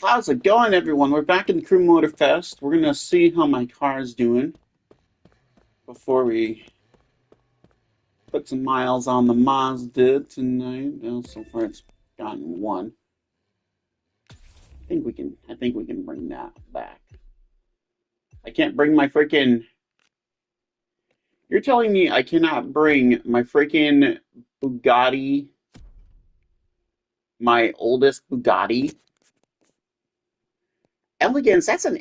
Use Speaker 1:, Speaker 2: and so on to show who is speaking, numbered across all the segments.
Speaker 1: How's it going, everyone? We're back in the Crew Motor Fest. We're gonna see how my car's doing before we put some miles on the Mazda tonight. Well, so far it's gotten one. I think we can bring that back. I can't bring my freaking. You're telling me I cannot bring my freaking Bugatti, my oldest Bugatti? Elegance, that's an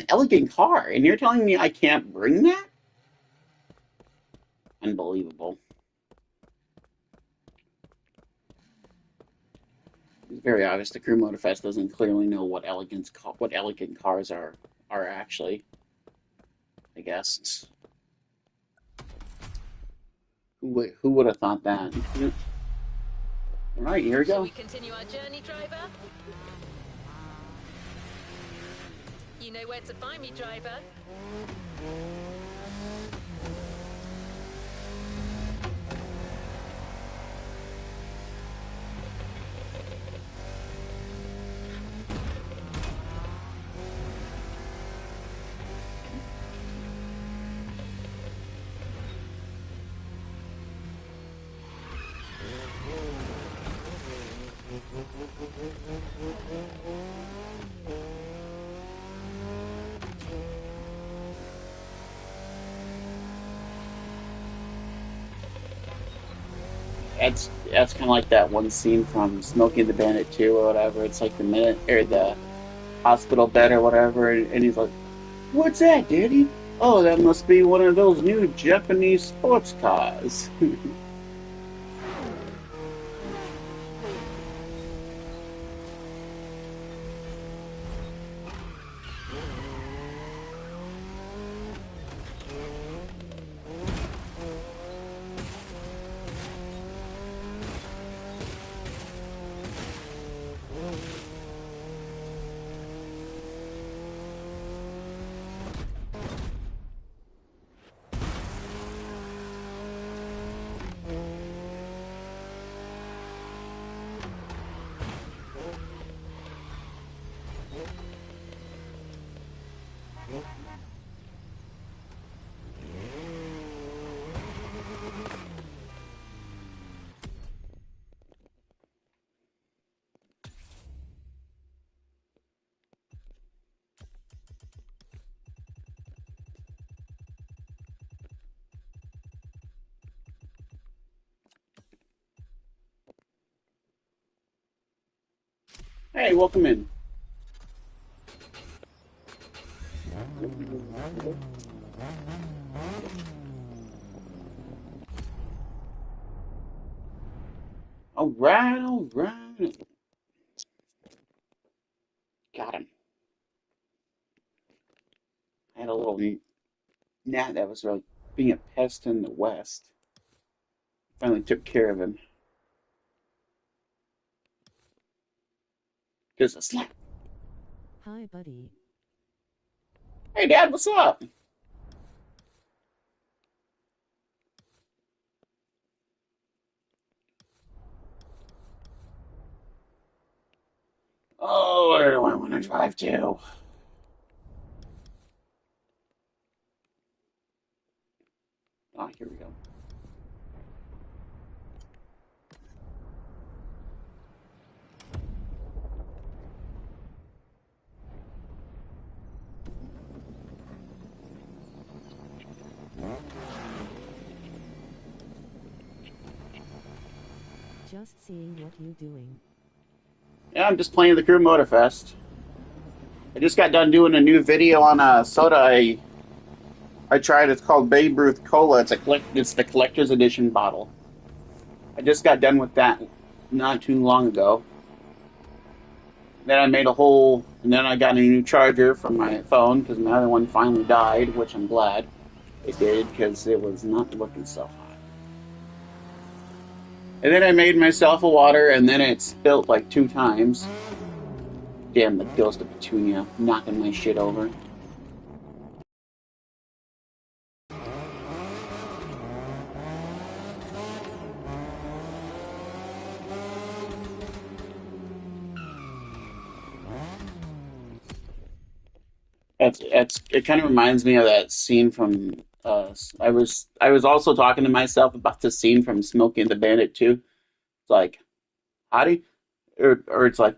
Speaker 1: elegant car, and you're telling me I can't bring that? Unbelievable. It's very obvious the Crew Motorfest doesn't clearly know what elegant cars are actually. I guess. Who would have thought that? All right, here we
Speaker 2: Shall
Speaker 1: go.
Speaker 2: we continue our journey, driver? You know where to find me, driver.
Speaker 1: That's kind of like that one scene from Smokey and the Bandit 2 or whatever. It's like the minute or the hospital bed or whatever, and he's like, "What's that, Daddy? Oh, that must be one of those new Japanese sports cars." Hey, welcome in. All right, all right. Got him. I had a little gnat that was really being a pest in the west. Finally took care of him. There's a slap.
Speaker 3: Hi, buddy.
Speaker 1: Hey, Dad, what's up? Oh, where do I want to drive to? Ah, here we go.
Speaker 3: Just seeing what you doing.
Speaker 1: Yeah, I'm just playing the Crew Motorfest. I just got done doing a new video on a soda I tried. It's called Babe Ruth Cola. It's the collector's edition bottle. I just got done with that not too long ago. Then I made a whole, and then I got a new charger for my phone because my other one finally died, which I'm glad it did because it was not looking so hot. And then I made myself a water, and then it spilt like 2 times. Damn, the ghost of Petunia knocking my shit over. It kind of reminds me of that scene from I was also talking to myself about the scene from Smokey and the Bandit too. It's like, howdy, or it's like,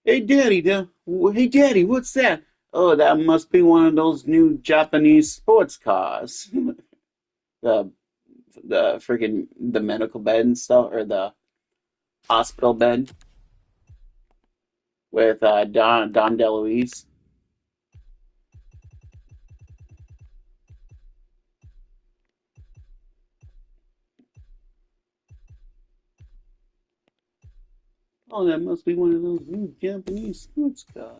Speaker 1: hey daddy, what's that? Oh, that must be one of those new Japanese sports cars. The freaking the medical bed and stuff, or the hospital bed with Don DeLuise. Oh, that must be one of those new Japanese sports cars.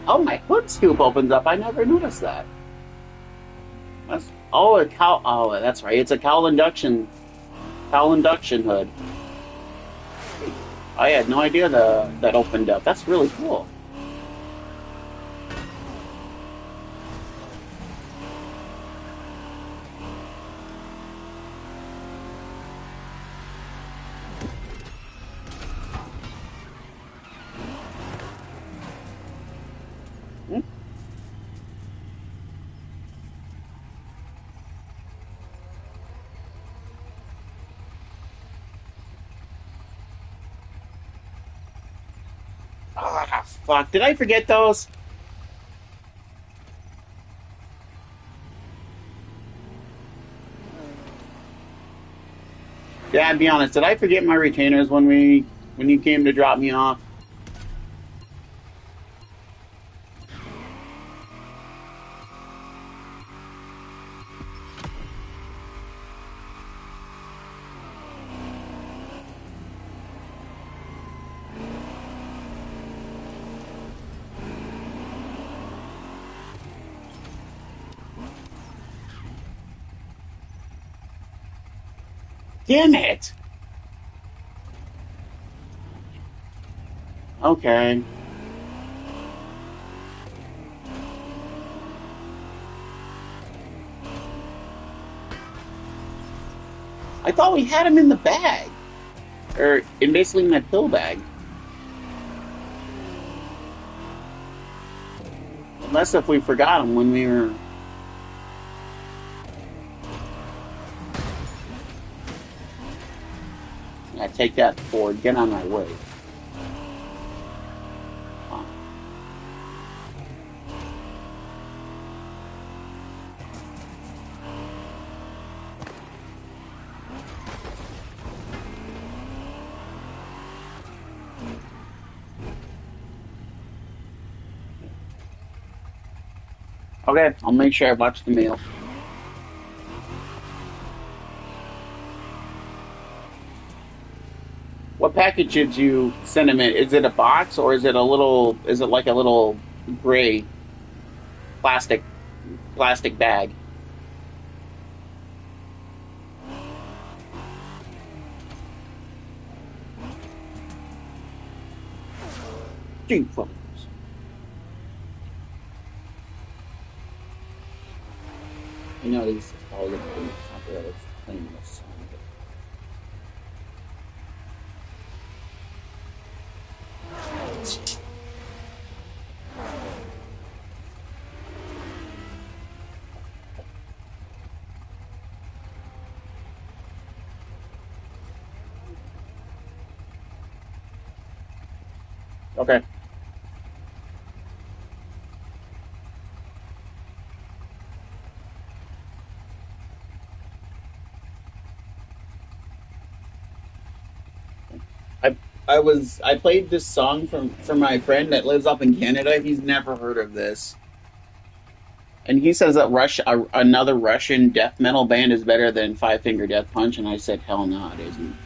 Speaker 1: Oh, my hood scoop opens up. I never noticed that. A cow. Oh, that's right. It's a cowl induction hood. I had no idea that opened up. That's really cool. Hmm? Ah, fuck. Did I forget those? Yeah, I'd be honest. Did I forget my retainers when you came to drop me off? Damn it. Okay. I thought we had them in the bag, or in basically my pill bag. Unless if we forgot them when we were. Yeah, take that Ford. Get on my way. Oh, okay, I'll make sure I watch the mail. What package did you send him in? Is it a box or is it a little? Is it like a little gray plastic plastic bag? Gee, fuck. You know these is all the copyright claim this. Okay. I I played this song from my friend that lives up in Canada. He's never heard of this, and he says that another Russian death metal band is better than Five Finger Death Punch, and I said, hell no, it isn't.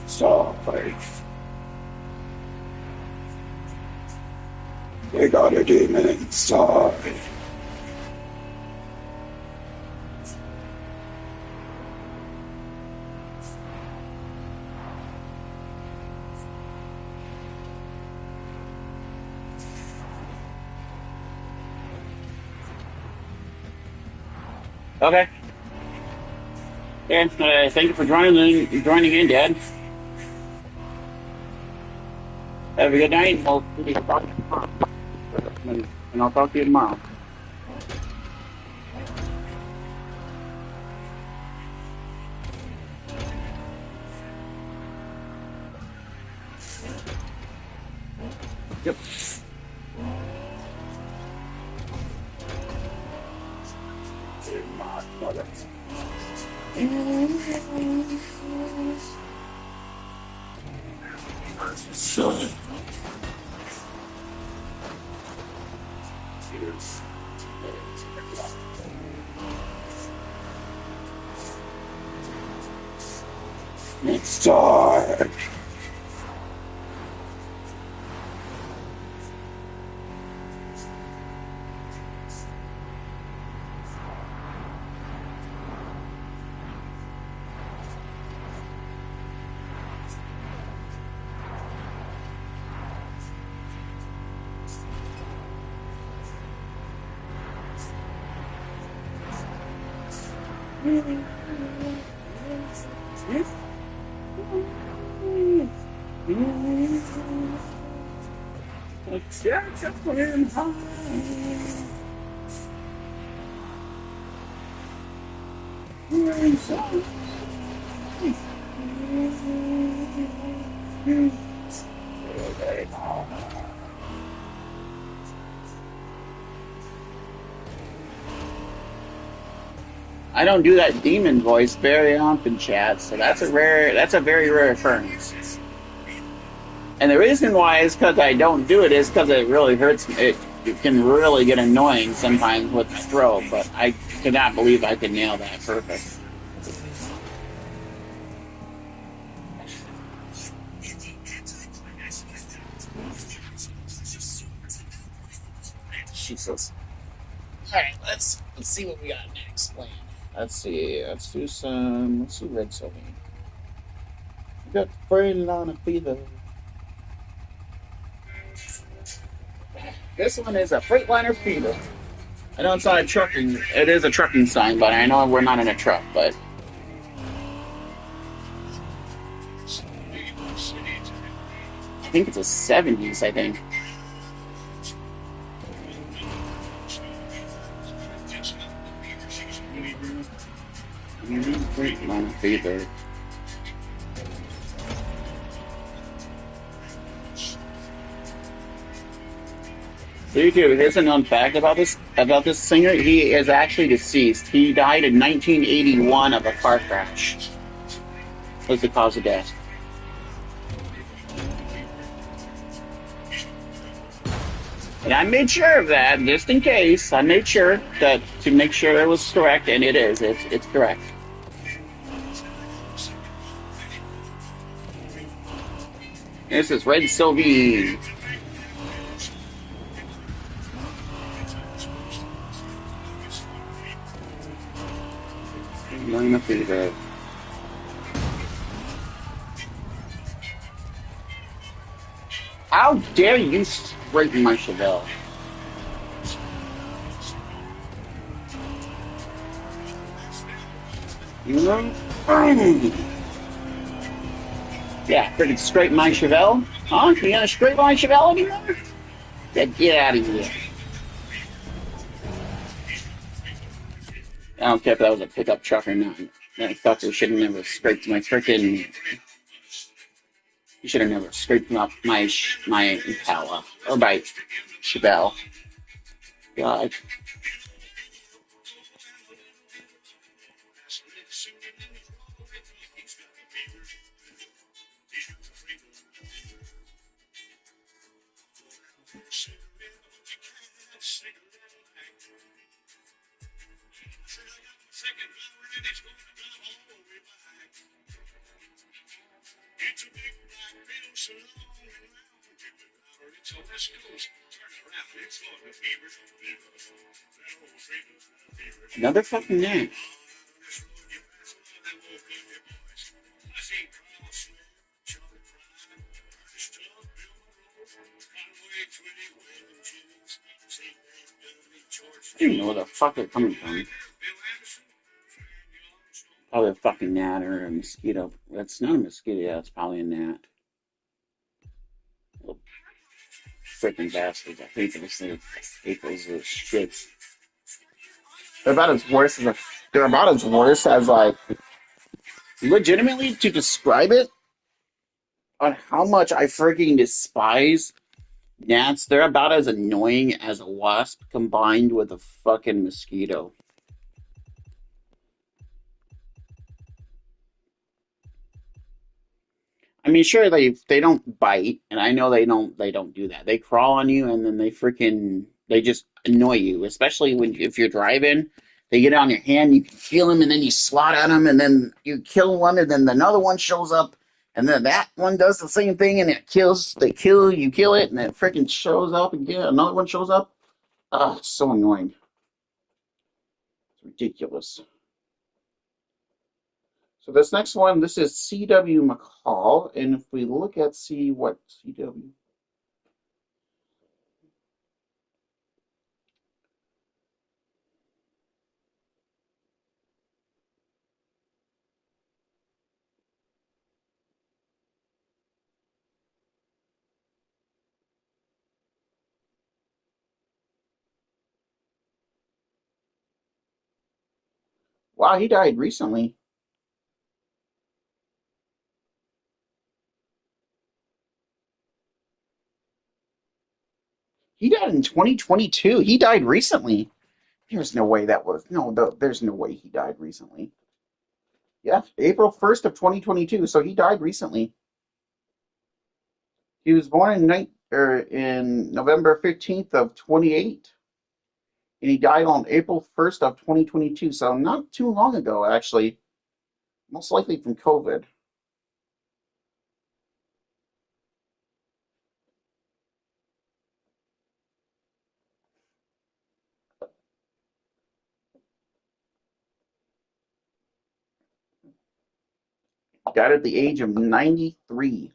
Speaker 1: Sorry. They got a demon inside. Okay. And thank you for joining in, Dad. Have a good night. I'll talk to you tomorrow. And I'll talk to you tomorrow. Yep. So. Next time. I don't do that demon voice very often, chat, so that's a very rare occurrence. And the reason why is because I don't do it is because it really hurts me. It can really get annoying sometimes with my throat, but I cannot believe I can nail that perfect. Jesus. Alright, let's see what we got next planned. Let's see red soaping. We got Freightliner Fever. This one is a Freightliner Fever. I know it's not a trucking, it is a trucking sign, but I know we're not in a truck, but. I think it's a 70s, I think. Freightliner Fever. Here's a known fact about this singer. He is actually deceased. He died in 1981 of a car crash. Was the cause of death. And I made sure of that, just in case. I made sure that to make sure it was correct, and it is. It's correct. This is Red Sylvie. Line of fever. How dare you straighten my Chevelle? You know? Yeah, freaking straighten my Chevelle? Huh? You gonna straighten my Chevelle anymore? Yeah, get out of here. I don't care if that was a pickup truck or not. That fucker should have never scraped my freaking. He should have never scraped up my Impala or my Chevelle. God. Another fucking name. I don't even know where the fuck they're coming from. Probably a fucking gnat or a mosquito. That's not a mosquito, yeah, it's probably a gnat. Little freaking bastards. I hate those things. I hate those little shits. They're about as worse as they're about as worse as like legitimately to describe it on how much I freaking despise gnats. They're about as annoying as a wasp combined with a fucking mosquito. I mean, sure they don't bite, and I know they don't do that. They crawl on you, and then they just annoy you. Especially when if you're driving, they get on your hand, you can feel them, and then you swat at them, and then you kill one, and then another one shows up, and then that one does the same thing, and it kills. They kill you, kill it, and it freaking shows up again. Another one shows up. Ah, so annoying. It's ridiculous. So this next one, this is C.W. McCall, and if we look at see what C.W. Wow, he died recently. He died in 2022. He died recently. There's no way that was there's no way he died recently. Yeah, April 1st of 2022. So he died recently. He was born in November 15th of 28, and he died on April 1st of 2022. So not too long ago, actually. Most likely from COVID. Died at the age of 93.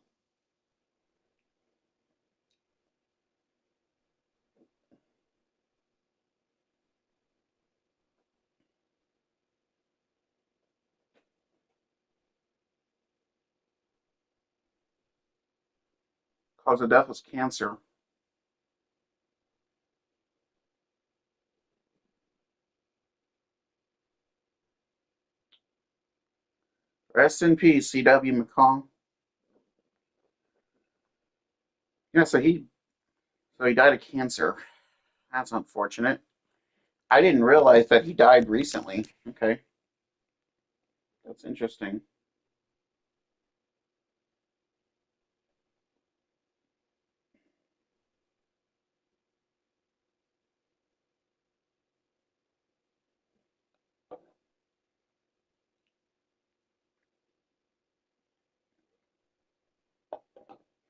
Speaker 1: Cause of death was cancer. Rest in peace, C.W. McCall. Yeah, so he died of cancer. That's unfortunate. I didn't realize that he died recently. Okay, that's interesting.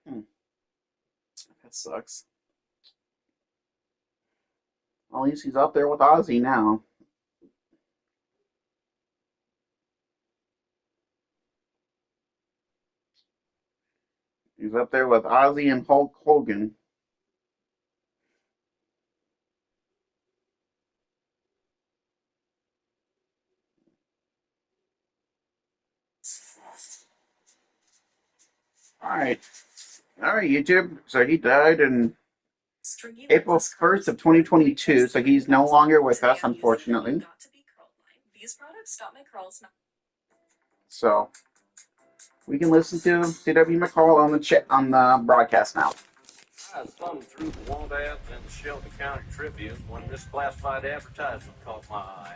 Speaker 1: Hmm, that sucks. Well, at least he's up there with Ozzy now. He's up there with Ozzy and Hulk Hogan. All right, YouTube. So he died in April 1st of 2022. So he's no longer with us, unfortunately. So we can listen to C.W. McCall on the broadcast now.
Speaker 4: I was thumbing through the want ads and the Shelby County Tribune when this classified advertisement caught my eye.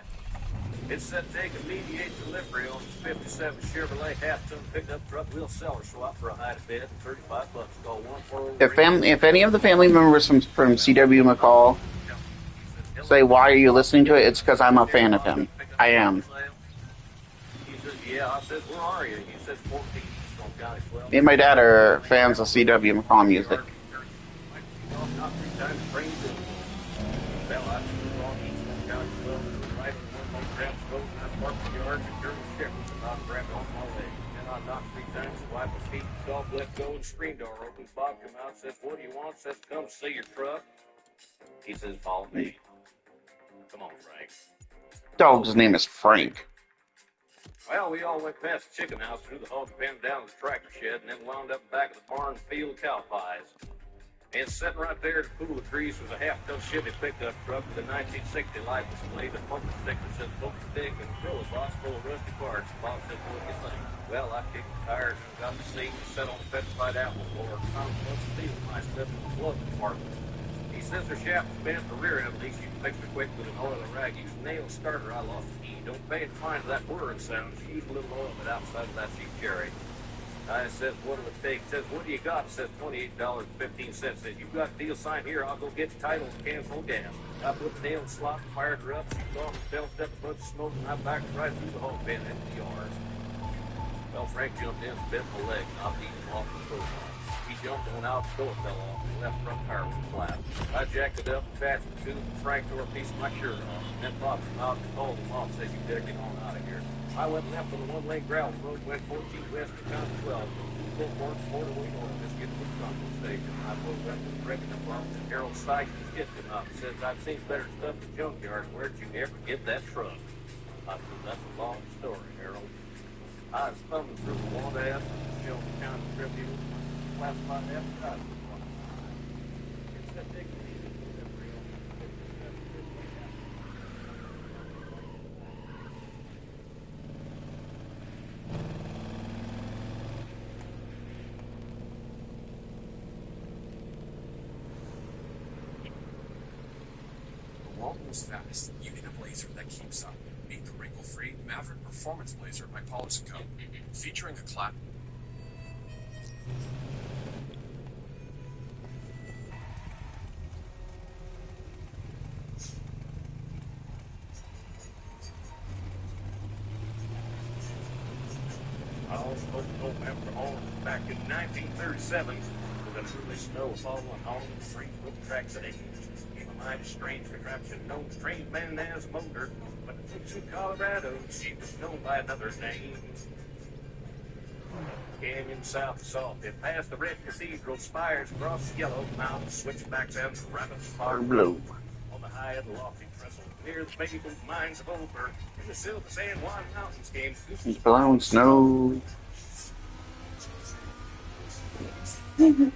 Speaker 4: It said take immediate delivery on this 57 Chevrolet half-ton pickup truck. We'll sell or swap for a high bid and $35. Call 140.
Speaker 1: If any of the family members from C.W. McCall say, why are you listening to it? It's because I'm a fan of him. I am.
Speaker 4: He says, yeah. I said, where are you? He says, 14 Stone County 12.
Speaker 1: Me and my dad are fans of C.W. McCall music.
Speaker 4: Not 3 times brain food. Well, I was on East Stone County 12. Right on one more Grab's road. And I parked the yard and turned the shepherds and I grabbed on my leg. And I knocked 3 times. The wife was feet. The dog let go and screen door open. Bob come out and says, what do you want? Says, come see your truck. He says, follow me. Come on, Frank.
Speaker 1: Dog's name is Frank.
Speaker 4: Well, we all went past the chicken house, through the hog pen, down to the tractor shed, and then wound up back of the barn field of cow pies. And sitting right there at the pool of grease was a half-ton Chevy pickup truck with a 1960 license plate, a bumper sticker that says "Book Big" and a grill box full of rusty parts. Bob said, what do you think? Well, I kicked the tires and got the seat and sat on the petrified apple floor. Found a bunch of steel in my stuff in the glove compartment. He says the shaft was bent, the rear end leaks. You can fix it quick with an oil or rag. Use a nail starter. I lost the key. Don't pay it fine to that whirring sound. Use a little oil, but outside of that, you carry. I says, what'll it take? Says, what do you got? Says, $28.15. Says, you got a deal signed here. I'll go get the title and can full gas. I put the nail in the slot, fired her up. She off and belched up a bunch of smoke, and I backed right through the hog pen into the yard. Well, Frank jumped in and bit my leg, knocked him off the foot. He jumped on out, the door fell off, and the left front tire was flat. I jacked it up, attached the tube, and Frank tore a piece of my shirt off. And then Bob came out and called him off, said, you better get on out of here. I went left on the one-lane gravel road, went 14 west to County 12. Full court, motorway north, just get to the Congo station. I pulled up to the wrecking department, and Harold Sykes was getting him up. He says, I've seen better stuff in the junkyard. Where'd you ever get that truck? I said, that's a long story, Harold. I was thumbing through the want ads, Shelby County Tribune, classified advertisement. It said take the delivery on
Speaker 5: The Walton is fast. You need a blazer that keeps up. Meet the wrinkle-free Maverick Performance Blazer by Polish Co. Featuring a clap.
Speaker 4: I was supposed to go after home back in 1937 with a truly snow falling on the street with tracks at 8. My mind is strange contraption, no strange man has a motor, but the folks in Colorado, she was known by another name. Canyon south of Salt, it passed the red cathedral spires, across the yellow mountains, switchbacks and the rabbits far
Speaker 1: Blue.
Speaker 4: on the high and lofty trestle, near the fabled mines of Ober, in the silver San Juan Mountains came
Speaker 1: It's blowing snow.
Speaker 4: Woods,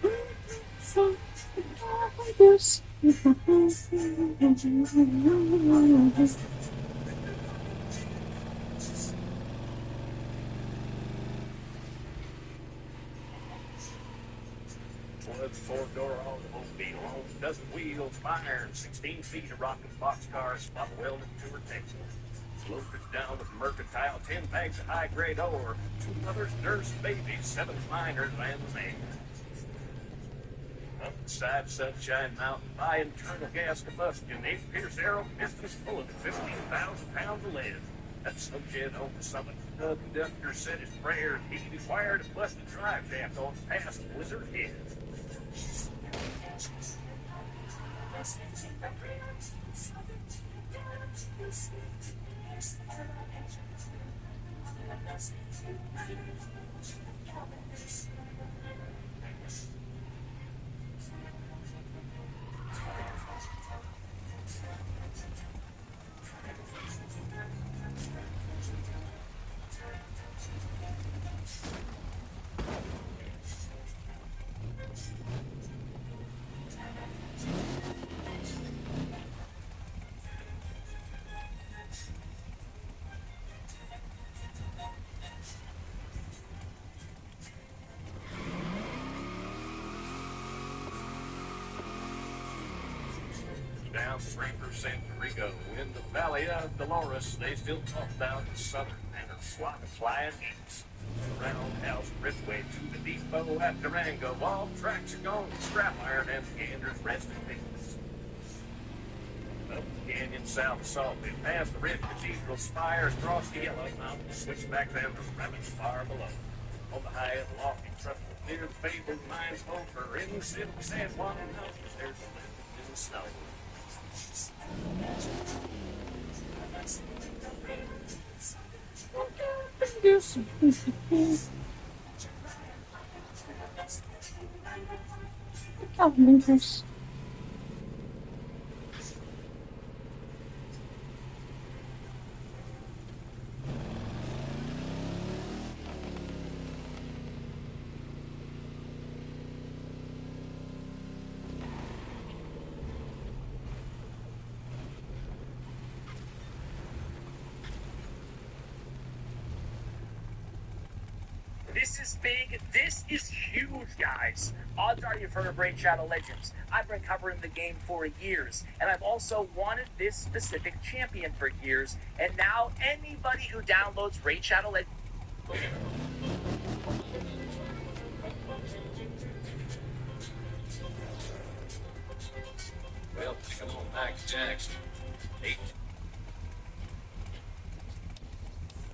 Speaker 4: 4-door automobile, a dozen wheels, fire, 16 feet of rocking boxcars, spot welded to her table. Loaded down with mercantile, 10 bags of high-grade ore, 2 mothers, nurse, babies, 7 miners, and the man. Up the side of Sunshine Mountain, by internal gas combustion, 8 Pierce Arrow pistons full of 15,000 pounds of lead. That shed on the summit. The conductor said his prayers. He required to bust the drive shaft on past Wizard Head. Down 3% Rico in the valley of Dolores. They still talk about the southern and her flying east. Roundhouse Ridgeway to the depot at Durango. All tracks are gone. Scrap iron and Ganders rest in peace. Up the canyon south of Saltville, past the Red Cathedral spires, across the Yellow Mountain, switchbacks and the rapids far below. On the high and lofty truffle, near the fabled mines over in the silk San Juan Mountains, there's a lift in the snow.
Speaker 6: This is big. This is huge, guys. Odds are you've heard of Raid Shadow Legends. I've been covering the game for years, and I've also wanted this specific champion for years. And now anybody who downloads Raid Shadow Legends...
Speaker 4: Well, come on back, Jackson. 8.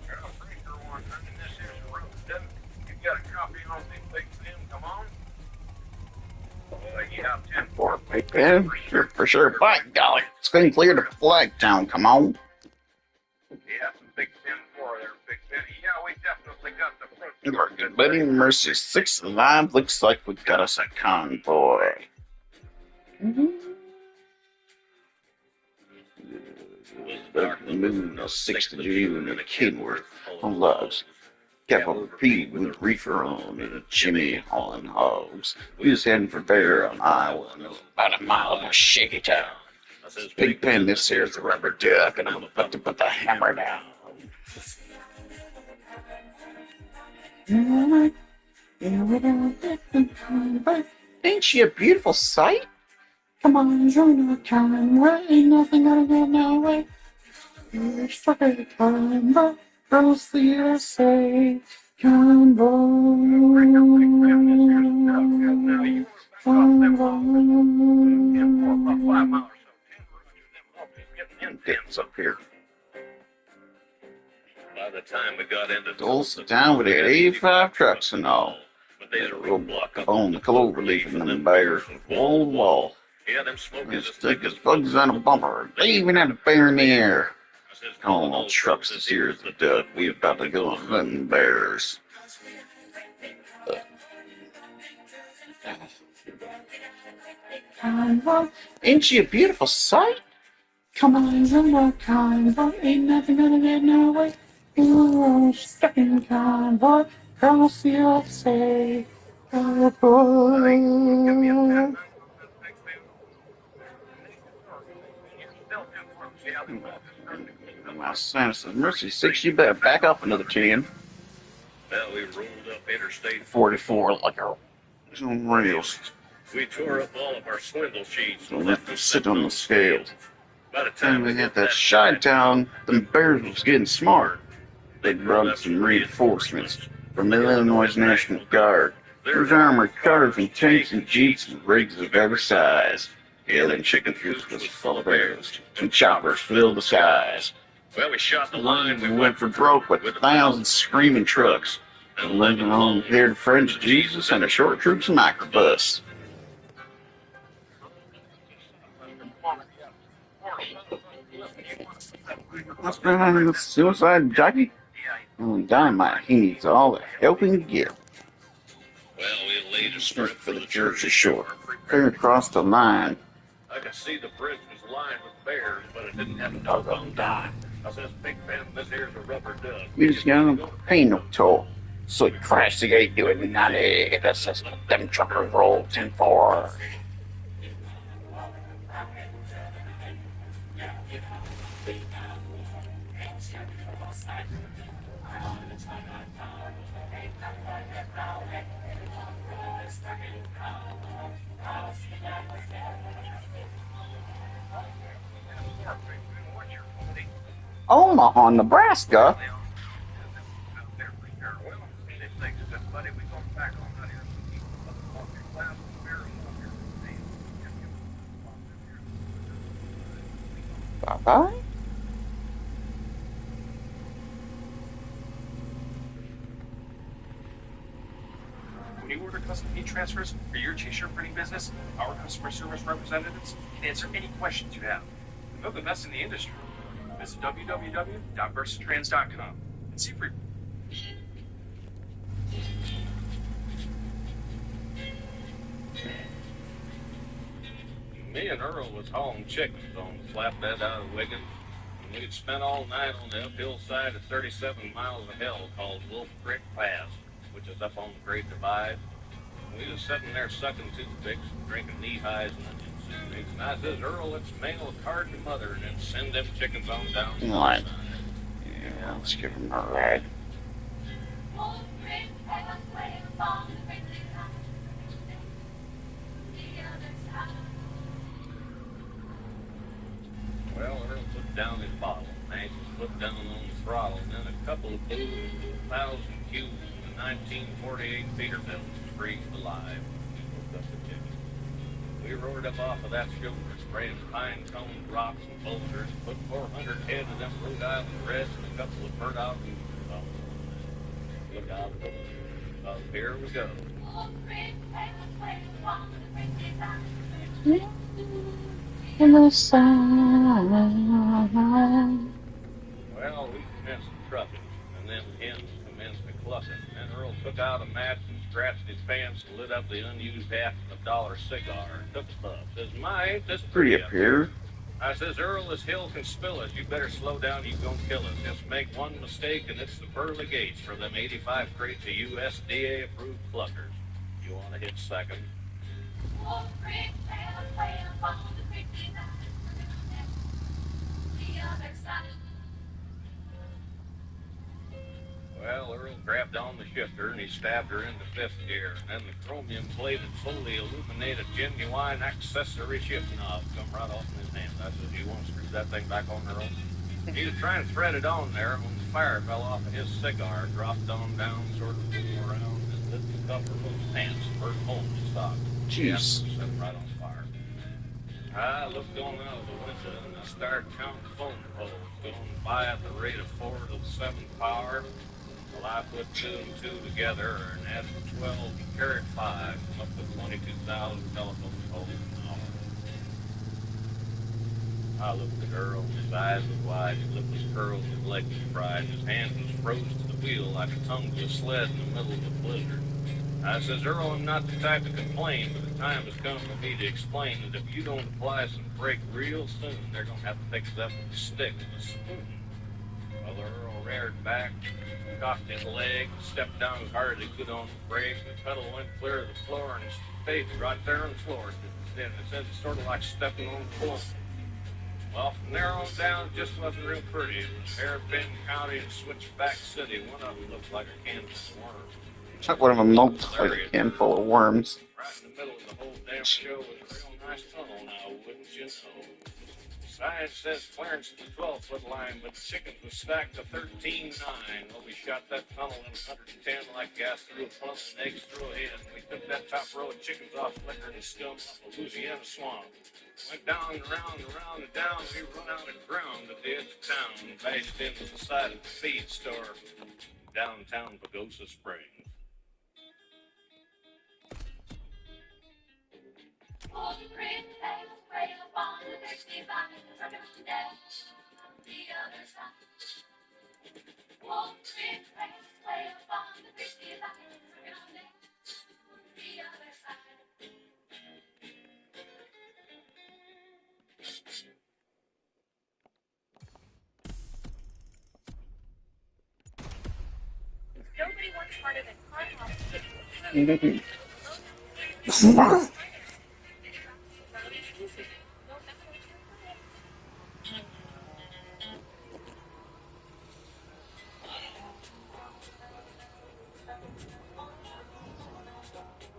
Speaker 4: Girl, Freaker one, honey, this here's a road duck. You got a copy on these big Tim, come on? Yeah, 10
Speaker 1: For Big Ben, for sure. By golly, it's been clear to Flagtown. Come on.
Speaker 4: Yeah, some big 10-4 there, Big Benny. Yeah, we definitely got the front.
Speaker 1: You're good, buddy. Mercy 6 alive. Looks like we got us a convoy. The moon of 6th of June in a Kenworth on logs. Capital P with reefer on and a Jimmy hauling hogs. We was heading for there on Iowa, about a mile from Shaky Town. Big Pen, this here's the rubber duck, and I'm about to put the hammer down. Ain't she a beautiful sight? Come on, join our convoy. Ain't nothing gonna go no way. We're stuck at a convoy. Across the USA. Convoy. Dance up here.
Speaker 4: By the time we got into
Speaker 1: Tulsa town, we had 85 trucks and all. But there's a roadblock up on the clover leaf and them bears from wall to wall.
Speaker 4: Yeah, them smokies
Speaker 1: As thick as bugs on a bumper. They even had a bear in the air. Calling all trucks this here is the duck. We about to go hunting bears. Ain't she a beautiful sight? Come on, run our convoy. Ain't nothing gonna get no way. We're stuck in convoy. Cross the USA. Convoy. My son says, Mercy 6, you better back up another 10.
Speaker 4: Well, we rolled up Interstate
Speaker 1: 44 like a on rails.
Speaker 4: We tore up all of our swindle sheets
Speaker 1: So let them sit on the scales.
Speaker 4: By the
Speaker 1: Time we hit that shy town, them bears was getting smart. They brought up some reinforcements from the Illinois National Guard. There's armored cars and tanks and jeeps and rigs of every size. Yeah, them chicken foods was full of bears, and choppers filled the skies.
Speaker 4: Well, we shot the
Speaker 1: line,
Speaker 4: line.
Speaker 1: we went for broke with 1,000 screaming trucks. And living on here to friends of Jesus and a short troops microbus. That's behind the suicide jockey. Only dynamite, he needs all the help he can get.
Speaker 4: Well, we laid a
Speaker 1: Strip
Speaker 4: strip
Speaker 1: for the Jersey Shore. Clear across the line.
Speaker 4: I could see the bridge was lined with bears, but it didn't have a
Speaker 1: Doggone dime.
Speaker 4: I says, Big Ben, this here's a rubber duck.
Speaker 1: We just gonna pay no toll. So he crashed the gate doing 90. That's just them truckers roll 10-4. Omaha, Nebraska. Bye-bye.
Speaker 5: When you order custom heat transfers for your t-shirt printing business, our customer service representatives can answer any questions you have. They're the best in the industry. Visit www.versatrans.com and see for
Speaker 4: Me and Earl was hauling chickens on the flatbed out of Wigan. And we'd spent all night on the uphill side of 37 miles of hell called Wolf Creek Pass, which is up on the Great Divide. And we was sitting there sucking toothpicks and drinking knee-highs and onion soup. And I says, Earl, let's mail a card to Mother and then send them chickens on down to the
Speaker 1: Right.
Speaker 4: side.
Speaker 1: Yeah, let's give him a ride.
Speaker 4: Well, Earl put down his bottle, Nancy's put down on the throttle, and then a couple of booze, 1,000 cubes, and 1948 Peterbilt freezed alive. We woke up the chicken. We roared up off of that sugar, spraying pine cones, rocks, and boulders, put 400 head of them Rhode Island Reds and a couple of burnt out roosters on the Look out. Here we go.
Speaker 1: In the sun.
Speaker 4: Well, we commenced trucking, and then hens commenced to clucking. And Earl took out a match and scratched his pants and lit up the unused half of a dollar cigar and took a puff. Says, "My, ain't this
Speaker 1: Pretty
Speaker 4: pretty
Speaker 1: up here.
Speaker 4: I says, Earl, this hill can spill us. You better slow down. You gonna kill us. Just make one mistake, and it's the pearly gates for them 85 crates of USDA-approved cluckers. You want to hit second? Well, Earl grabbed on the shifter, and he stabbed her into fifth gear. And then the chromium-plated, fully illuminated, genuine accessory shift knob come right off in his hand. I says, you want to screw that thing back on, Earl? He was trying to thread it on there when the fire fell off of his cigar, dropped on down, sort of flew around, and lit the cover of his pants, first hole in his stock.
Speaker 1: Jeez.
Speaker 4: Yeah, set him right on fire. I looked going out of the window, and I started counting phone poles going by at the rate of 4 to the 7th power. Well, I put 2 and 2 together, and added 12 and carried 5, up to 22,000 telephone poles an hour. I looked at Earl, and his eyes was wide, his lip was curled, his leg was fried, his hand was froze to the wheel like a tongue to a sled in the middle of a blizzard. I says, Earl, I'm not the type to complain, but the time has come for me to explain that if you don't apply some brake real soon, they're going to have to fix it up with a stick and a spoon. Well, Earl reared back, cocked his leg, stepped down as hard as he could on the brake, and the pedal went clear of the floor, and his face right there on the floor. It says it's sort of like stepping on the floor. Well, from there on down, it just wasn't real pretty. It was Hairpin County and Switchback City. One of them looked like a canvas worm.
Speaker 1: One of them looked like a can full of worms.
Speaker 4: Right in the middle of the whole damn show was a real nice tunnel now, wouldn't you know? Sign says clearance to the 12-foot line, but chickens was stacked to 13-9. Well, we shot that tunnel in 110 like gas through a funnel and eggs through a hen. We took that top row of chickens off liquor and scum off a Louisiana swamp. Went down and round and round and down. We run out and ground at the edge of town. Bashed into the side of the feed store downtown Pagosa Springs.
Speaker 6: Nobody wants harder than car hops.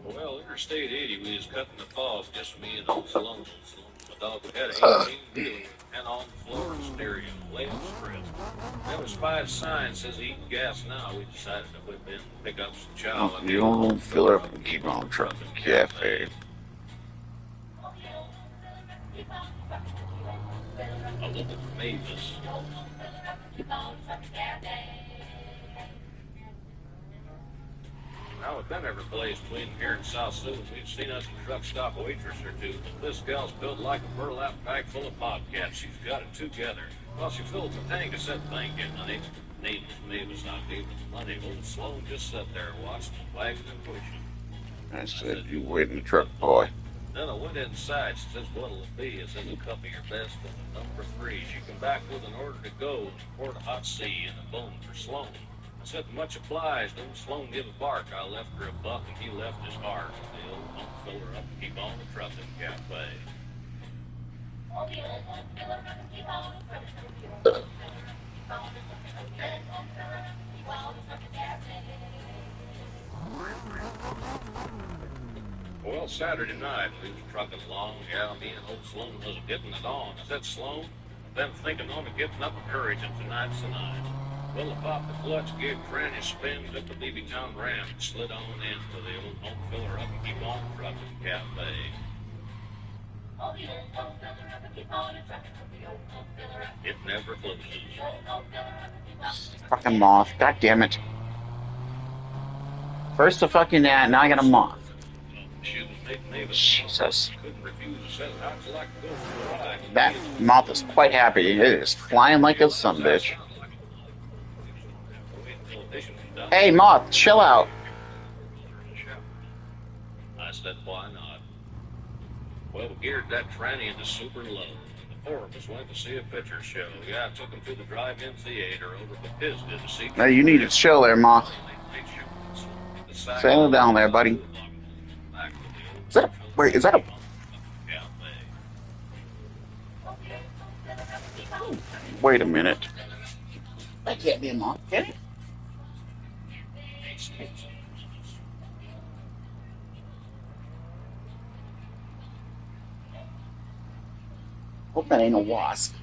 Speaker 4: Well, Interstate 80, we was cutting the fog, just me and old Sloan. My dog had an 18-wheeler with 10 on the floor and stereo, laying strip. There was 5 signs says eating gas now. We decided to whip in and pick up some chow.
Speaker 1: You don't fill her up and keep on trucking cafe.
Speaker 4: A little Mavis. Now, with them every place between here and South Susan, we've seen us a truck stop waitress or two. This gal's built like a burlap bag full of bobcats. She's got it together. While she fills the tank, I said, thank you, honey. Name was Mavis, not gave us money. Old Sloan just sat there and watched the wagon and pushing.
Speaker 1: I said, you wait in the truck, boy.
Speaker 4: Then I went inside. She says, what'll it be? It says, a cup of your best and a number 3. She come back with an order to go, and a quart of hot sea and a bone for Sloan. I said, much obliged. Old Sloan give a bark. I left her a buck, and he left his heart. The old don't fill her up and keep on the trucking cafe. Well, Saturday night, we was trucking along. Yeah, me and old Sloan was getting it on. I said, Sloan, I've been thinking on to getting up a courage, and tonight's the night. Well, I popped the clutch, gave Franny a spin, took the Levy-Town ramp, and slid on in to the old don't fill her up and keep on trucking cafe. It never closes.
Speaker 1: Fucking moth. God damn it. First a fucking gnat, now I got a moth. Jesus. That moth is quite happy. It is flying like a sumbitch. Hey, moth, chill out.
Speaker 4: I said, why not? Well, we geared that tranny into super low. The 4 of us went to see a picture show. Yeah, I took him to the drive-in theater over at the Pisgah to see...
Speaker 1: Now you need to chill there, moth. Settle down there, buddy. Is that a... Wait, is that a... Wait a minute. That can't be a moth, can it? Hope that ain't a wasp.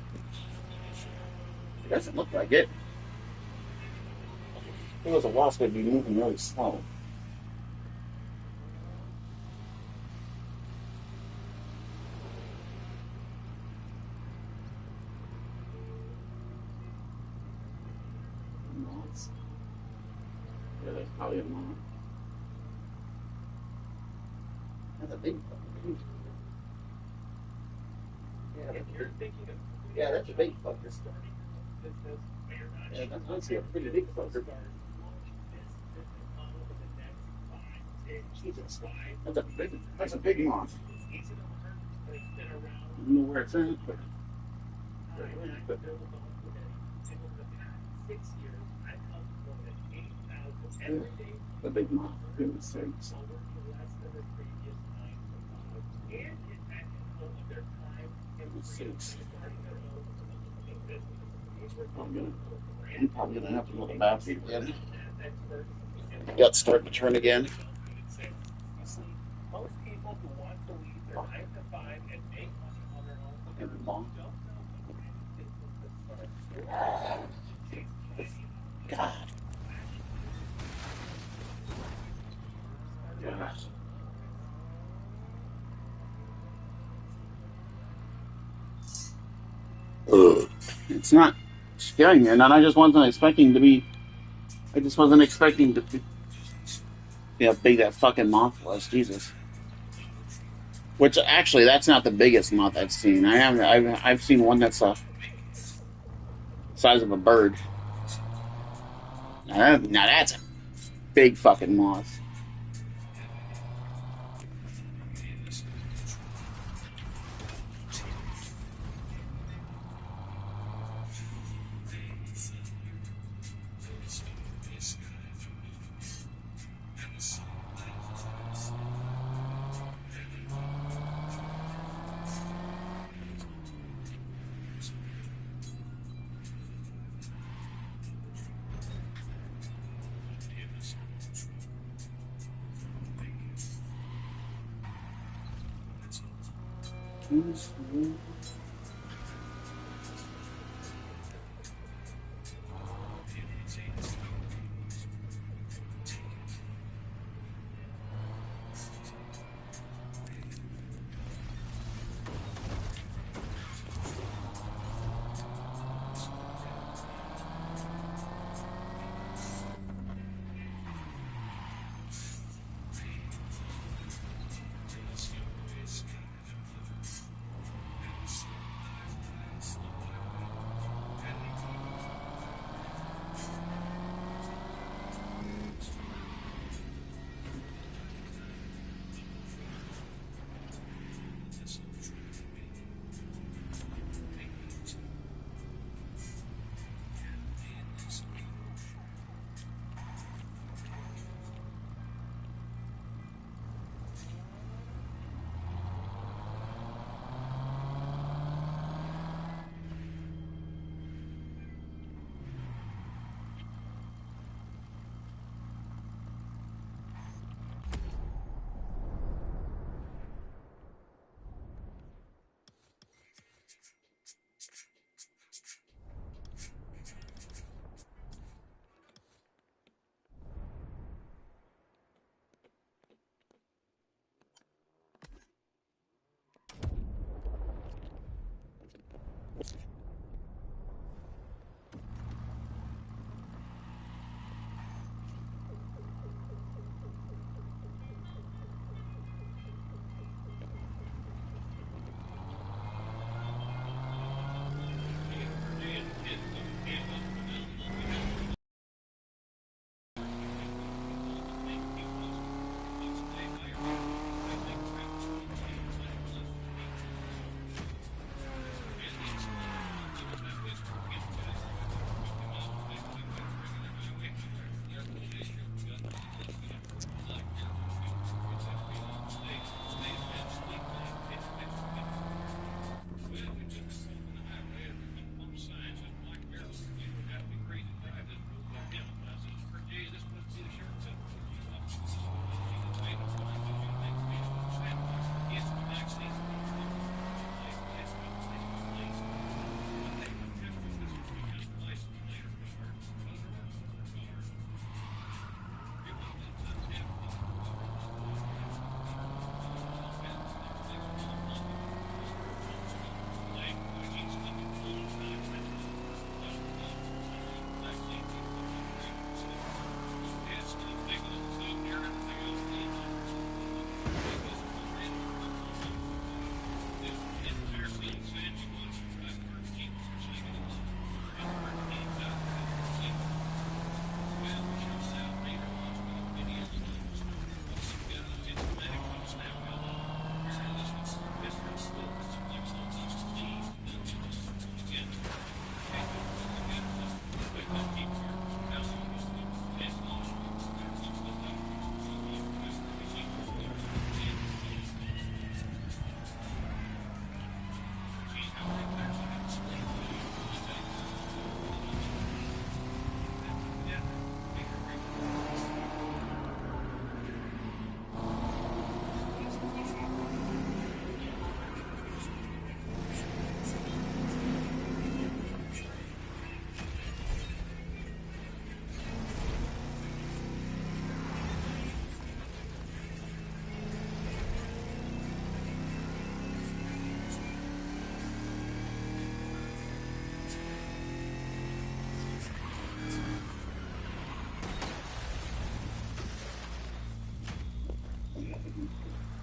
Speaker 1: It doesn't look like it. If it was a wasp, it'd be moving really slow. Moths. Yeah, that's probably a moth. That's a big fucking. Yeah, that's a big fucker. Yeah, that's a pretty big fucker. Jesus, that's a big moth. I don't know where it's at, but the big moth. Goodness sakes. I'm probably gonna have to go to the bathroom again. Gut's starting to turn again.
Speaker 6: Most people who want to leave their 9 to 5 and make money on their own
Speaker 1: And long. God. Yes. It's not scaring me, and I just wasn't expecting to be. I just wasn't expecting to be. See how big that fucking moth was, Jesus. Which actually, that's not the biggest moth I've seen. I've seen one that's the size of a bird. Now that's a big fucking moth.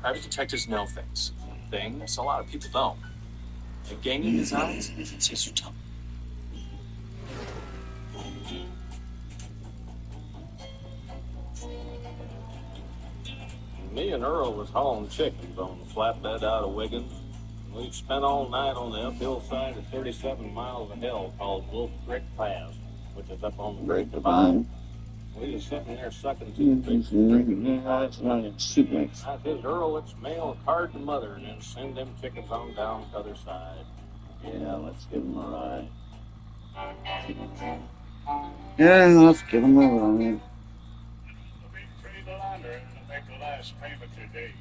Speaker 5: Private detectives know things. Things a lot of people don't. Like gaming designs, c'est sur top.
Speaker 4: Me and Earl was hauling chickens on the flatbed out of Wiggins. We spent all night on the uphill side of 37 miles of hill called Wolf Creek Pass, which is up on the Great Divide. We was sitting there sucking toothpicks and drinking. I says, Earl, let's mail a card to Mother and then send them chickens on down to the other side. Yeah, let's give them a ride.
Speaker 1: Yeah, let's give them a ride.
Speaker 4: Make the last payment today.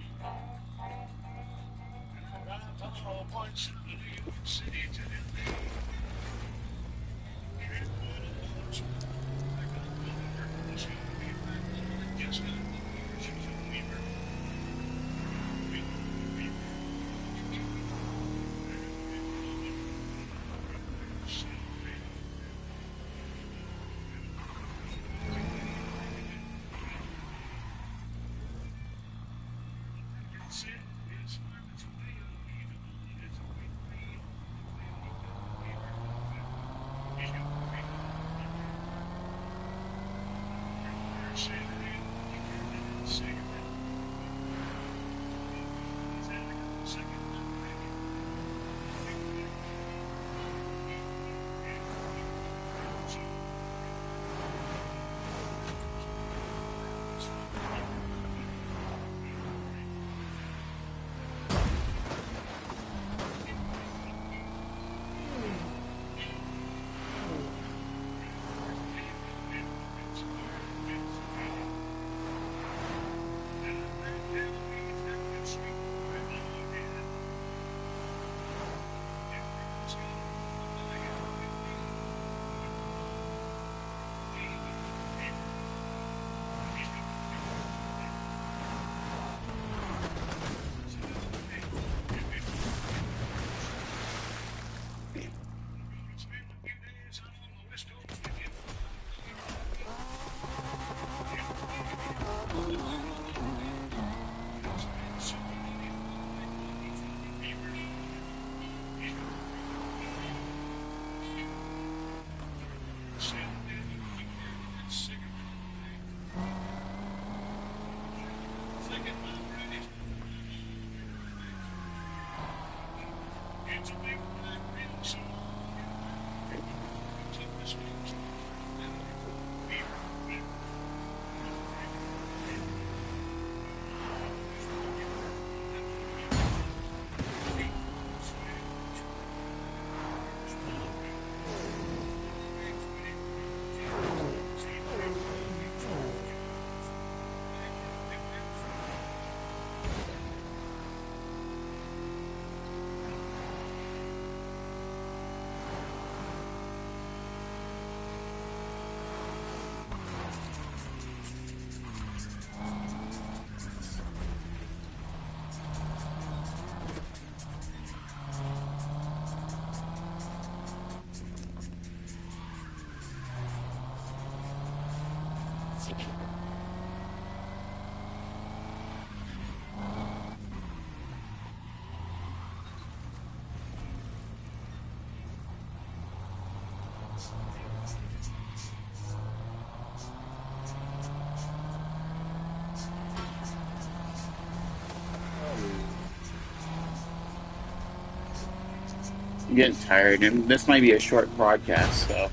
Speaker 1: I'm getting tired, and this might be a short broadcast, so.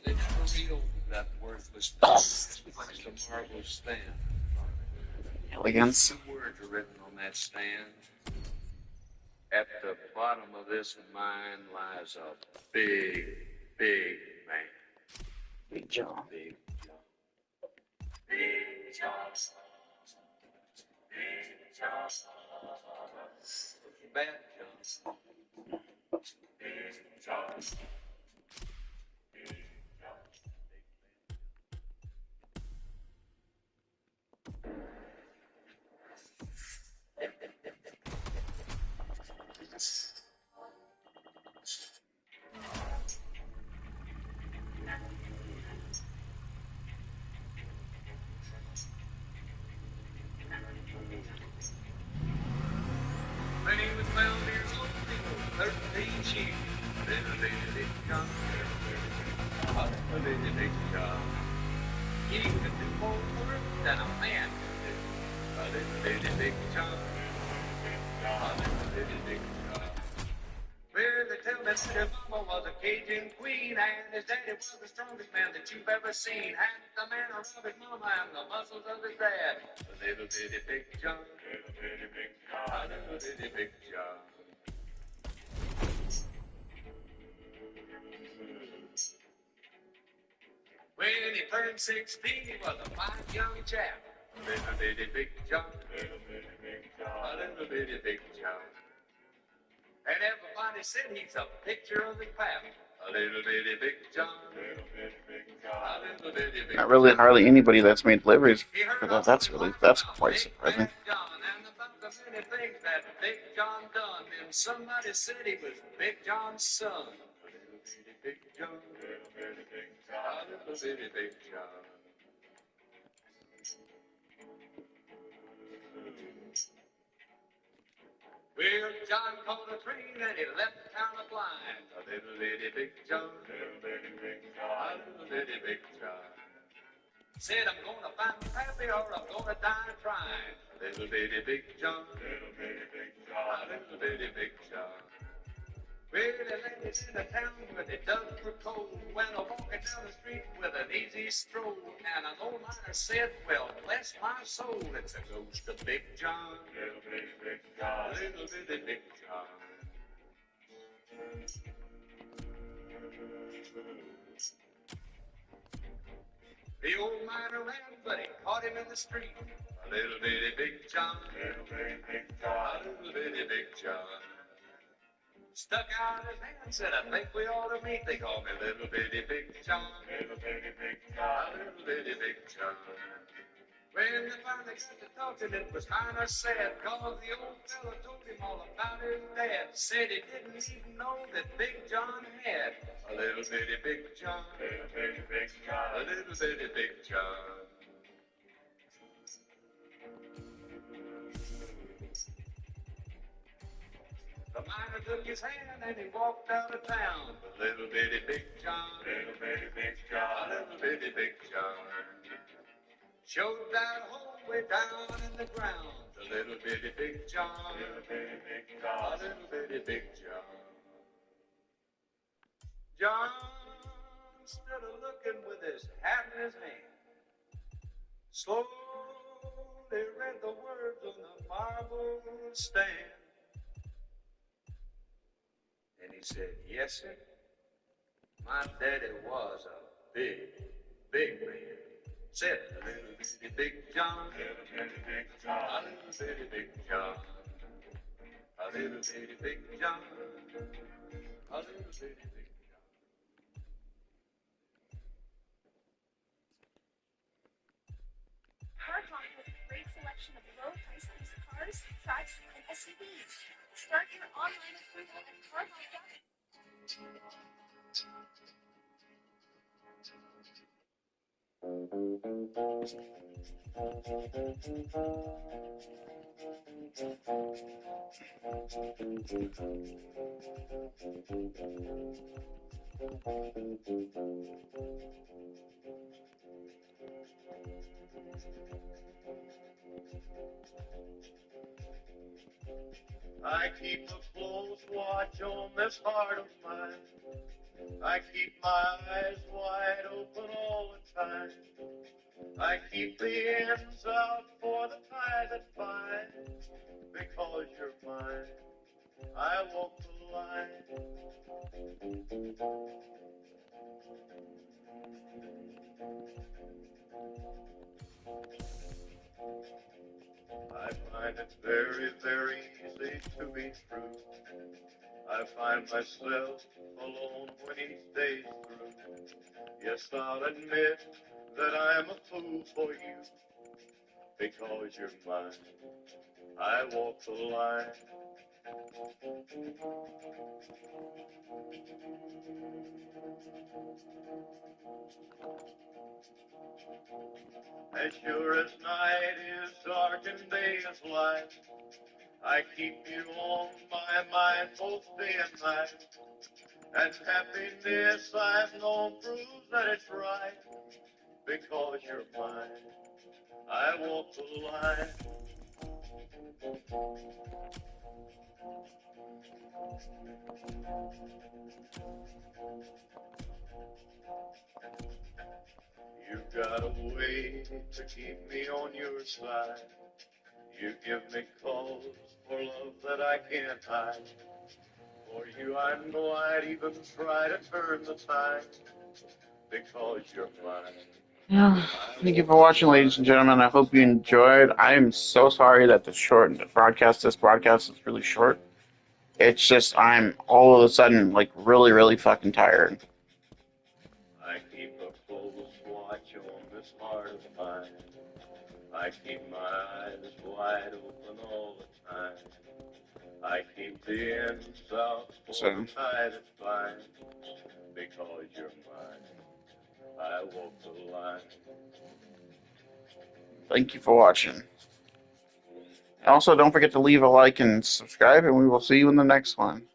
Speaker 4: They never reopened that worthless place. The marble stand.
Speaker 1: Elegance.
Speaker 4: Two words are written on that stand. At the bottom of this mine lies a big, big man.
Speaker 1: Big jaw.
Speaker 4: Big John. Big John. Big John. Bad John. Big John. When he was 12 years old, he was 13 sheep. Little bitty big John. Little big John. He could do more work than a man could do. A little bitty big John. A little bitty big John. Well, they tell me that his mama was a Cajun queen, and his daddy was the strongest man that you've ever seen. Had the man of his mama and the muscles of his dad. A little bitty big John. Little bitty big John. A little bitty big John. When he turned 16, he was a fine young chap. Little bitty big John. Little bitty big John. A little bitty big John. And everybody said he's a picture of the pap. A little bitty big John. Little bitty big John. A little bitty big
Speaker 1: Not really
Speaker 4: John.
Speaker 1: hardly anybody that's made deliveries
Speaker 4: He heard
Speaker 1: for
Speaker 4: all
Speaker 1: that. That's
Speaker 4: about
Speaker 1: quite
Speaker 4: Big
Speaker 1: surprising.
Speaker 4: Bad John and about the many things that Big John done. And somebody said he was Big John's son. A little bitty big John. Little bitty big John. A little bitty big John. Well, John caught a train and he left town a blind. A little bitty big John. Little bitty big John. A little bitty big John. Said I'm gonna find Pappy or I'm gonna die trying. A little bitty big John. Little bitty big John. A little bitty big John. Well, they landed in a town where they dug for coal. Went a walking down the street with an easy stroll. And an old miner said, well, bless my soul, it's a ghost of Big John. Little bitty big John. Little bitty big John. The old miner ran, but he caught him in the street. A little bitty big John. Little bitty big John. A little bitty big John. Stuck out his hand, said, I think we ought to meet. They call me Little Bitty Big John. Little Bitty Big John. A little bitty big John. When they finally got to talking, it was kind of sad, cause the old fella told him all about his dad. Said he didn't even know that Big John had a little bitty Big John, little bitty Big John, a little bitty Big John. The miner took his hand and he walked out of town. A little bitty Big John, little bitty Big John, a little bitty Big John. Showed that hole way down in the ground. A little bitty Big John, little bitty Big John, a little bitty Big John. John stood a looking with his hat in his hand. Slowly read the words on the marble stand. And he said, yes, sir, my daddy was a big, big man. Said a little bitty Big John, little bitty Big John, a little bitty Big John, a little bitty Big John, a little bitty Big John.
Speaker 7: Hardline has a great selection of low-priced cars, trucks, and SUVs. Start your online approval at hardline.com.
Speaker 4: I keep a close watch on this heart of mine. I keep my eyes wide open all the time. I keep the ends out for the tie that binds. Because you're mine, I walk the line. I find it very, very easy to be true. I find myself alone when each day's through. Yes, I'll admit that I'm a fool for you. Because you're mine, I walk the line. As sure as night is dark and day is light, I keep you on my mind both day and night. And happiness I've known proves that it's right. Because you're mine, I walk the line. You've got a way to keep me on your side. You give me cause for love that I can't hide. For you I know I'd even try to turn the tide. Because you're mine.
Speaker 1: Yeah. Thank you for watching, ladies and gentlemen. I hope you enjoyed. I am so sorry that this broadcast is really short. It's just I'm all of a sudden like really, really fucking tired.
Speaker 4: I keep a close watch on this heart of mine. I keep my eyes wide open all the time. I keep the ends out for the tie that binds. Because you're mine, I walk the line.
Speaker 1: Thank you for watching. Also, don't forget to leave a like and subscribe, and we will see you in the next one.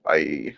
Speaker 1: Bye.